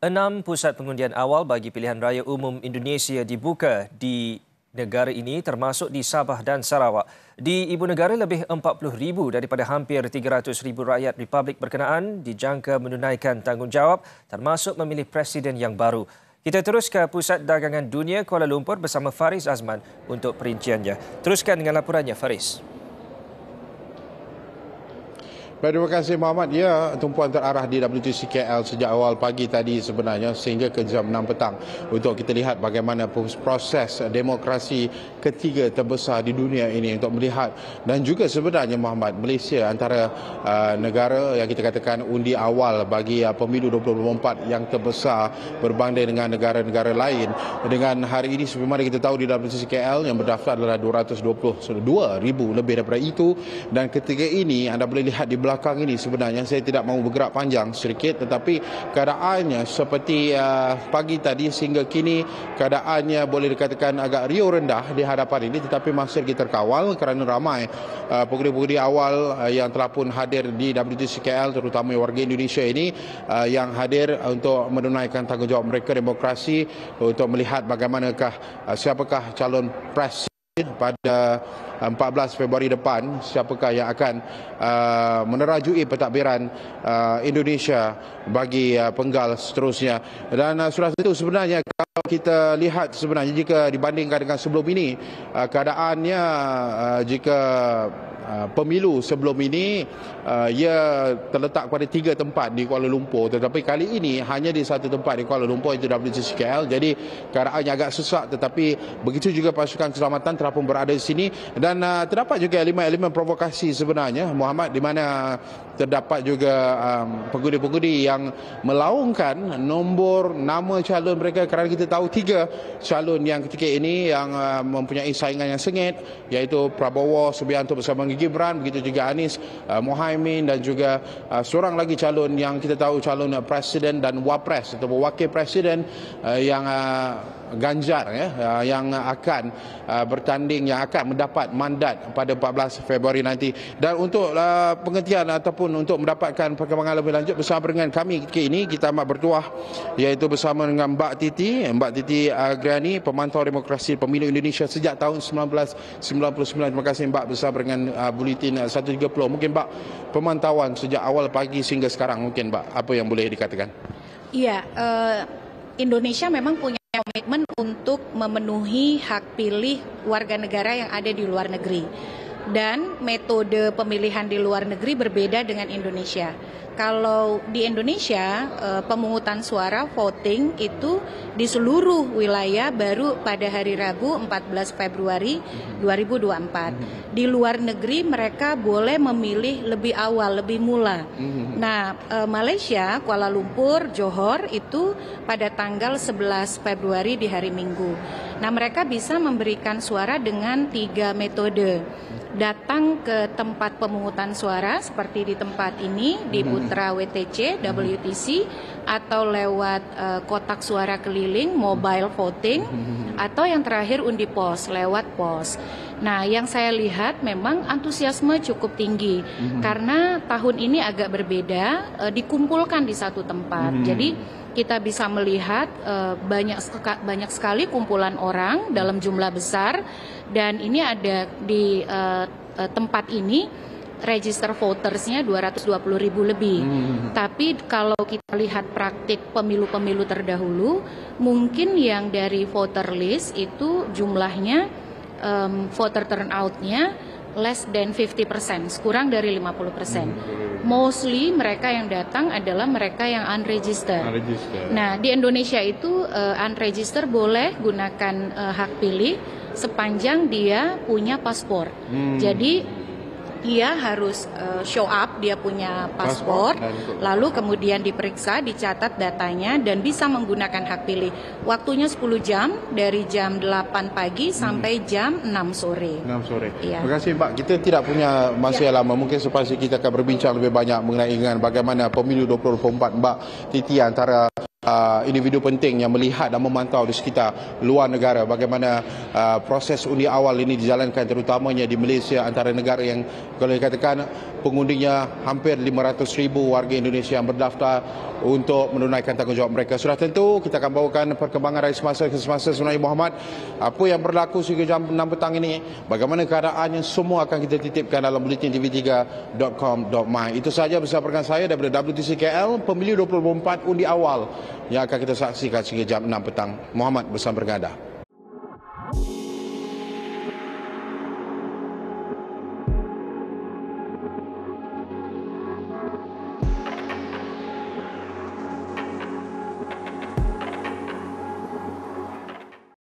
6 pusat pengundian awal bagi pilihan raya umum Indonesia dibuka di negara ini termasuk di Sabah dan Sarawak. Di ibu negara lebih 40,000 daripada hampir 300,000 rakyat Republik berkenaan dijangka menunaikan tanggungjawab termasuk memilih presiden yang baru. Kita terus ke Pusat Dagangan Dunia Kuala Lumpur bersama Faris Azman untuk perinciannya. Teruskan dengan laporannya, Faris. Terima kasih Muhammad. Ya, tumpuan terarah di WTC KL sejak awal pagi tadi sebenarnya sehingga ke jam 6 petang untuk kita lihat bagaimana proses demokrasi ketiga terbesar di dunia ini untuk melihat dan juga sebenarnya Muhammad, Malaysia antara negara yang kita katakan undi awal bagi pemilu 2024 yang terbesar berbanding dengan negara-negara lain. Dengan hari ini sebagaimana kita tahu di WTC KL yang berdaftar adalah 222,000 lebih daripada itu, dan ketika ini anda boleh lihat di belakang ini sebenarnya saya tidak mahu bergerak panjang sedikit, tetapi keadaannya seperti pagi tadi sehingga kini keadaannya boleh dikatakan agak riuh rendah di hadapan ini, tetapi masih lagi terkawal kerana ramai pengundi-pengundi awal yang telah pun hadir di WTC KL, terutama warga Indonesia ini yang hadir untuk menunaikan tanggungjawab mereka demokrasi untuk melihat bagaimanakah siapakah calon presiden pada 14 Februari depan, siapakah yang akan menerajui pentadbiran Indonesia bagi penggal seterusnya. Dan sudah tentu sebenarnya kalau kita lihat sebenarnya jika dibandingkan dengan sebelum ini, keadaannya jika pemilu sebelum ini ia terletak pada 3 tempat di Kuala Lumpur, tetapi kali ini hanya di satu tempat di Kuala Lumpur, itu WTC KL. Jadi keadaannya agak sesak, tetapi begitu juga pasukan keselamatan telah pun berada di sini, dan terdapat juga elemen-elemen provokasi sebenarnya Muhammad, di mana terdapat juga pengundi-pengundi yang melaungkan nombor nama calon mereka, kerana kita tahu 3 calon yang ketika ini yang mempunyai saingan yang sengit, iaitu Prabowo Subianto bersama Gibran, begitu juga Anies Mohaimin, dan juga seorang lagi calon yang kita tahu calon presiden dan wapres atau wakil presiden yang Ganjar, yang akan bertanding, yang akan mendapat mandat pada 14 Februari nanti. Dan untuk pengertian ataupun untuk mendapatkan perkembangan lebih lanjut bersama dengan kami ini, kita amat bertuah iaitu bersama dengan Mbak Titi Agriani, pemantau demokrasi pemilu Indonesia sejak tahun 1999. Terima kasih Mbak bersama dengan Buletin 130. Mungkin Mbak, pemantauan sejak awal pagi sehingga sekarang, mungkin Mbak apa yang boleh dikatakan? Iya, Indonesia memang punya komitmen untuk memenuhi hak pilih warga negara yang ada di luar negeri. Dan metode pemilihan di luar negeri berbeda dengan Indonesia. Kalau di Indonesia, pemungutan suara voting itu di seluruh wilayah baru pada hari Rabu 14 Februari 2024. Di luar negeri mereka boleh memilih lebih awal, lebih mula. Nah, Malaysia, Kuala Lumpur, Johor itu pada tanggal 11 Februari di hari Minggu. Nah, mereka bisa memberikan suara dengan 3 metode. Datang ke tempat pemungutan suara seperti di tempat ini, di Putra WTC, WTC, atau lewat kotak suara keliling, mobile voting, atau yang terakhir undi pos, lewat pos. Nah, yang saya lihat memang antusiasme cukup tinggi karena tahun ini agak berbeda, dikumpulkan di satu tempat. Jadi kita bisa melihat banyak sekali kumpulan orang dalam jumlah besar, dan ini ada di tempat ini register votersnya 220,000 lebih. Tapi kalau kita lihat praktik pemilu-pemilu terdahulu, mungkin yang dari voter list itu jumlahnya voter turnout-nya less than 50%, kurang dari 50%. Mostly mereka yang datang adalah mereka yang unregistered. Nah, di Indonesia itu unregistered boleh gunakan hak pilih sepanjang dia punya paspor. Jadi dia harus show up, dia punya paspor, lalu kemudian diperiksa, dicatat datanya, dan bisa menggunakan hak pilih. Waktunya 10 jam, dari jam 8 pagi sampai jam 6 sore. 6 sore. Ya. Terima kasih Mbak. Kita tidak punya masa yang lama. Mungkin sepasti kita akan berbincang lebih banyak mengenai dengan bagaimana pemilu 2024 Mbak Titi antara individu penting yang melihat dan memantau di sekitar luar negara bagaimana proses undi awal ini dijalankan, terutamanya di Malaysia, antara negara yang Kalau dikatakan pengundinya hampir 500,000 warga Indonesia yang berdaftar untuk menunaikan tanggungjawab mereka. Sudah tentu kita akan bawakan perkembangan dari semasa ke semasa sebenarnya Muhammad. Apa yang berlaku sehingga jam 6 petang ini, bagaimana keadaannya, semua akan kita titipkan dalam buletin tv3.com.my. Itu sahaja bersama saya daripada WTC KL, pemilu 2024 undi awal yang akan kita saksikan sehingga jam 6 petang. Muhammad bersama berganda.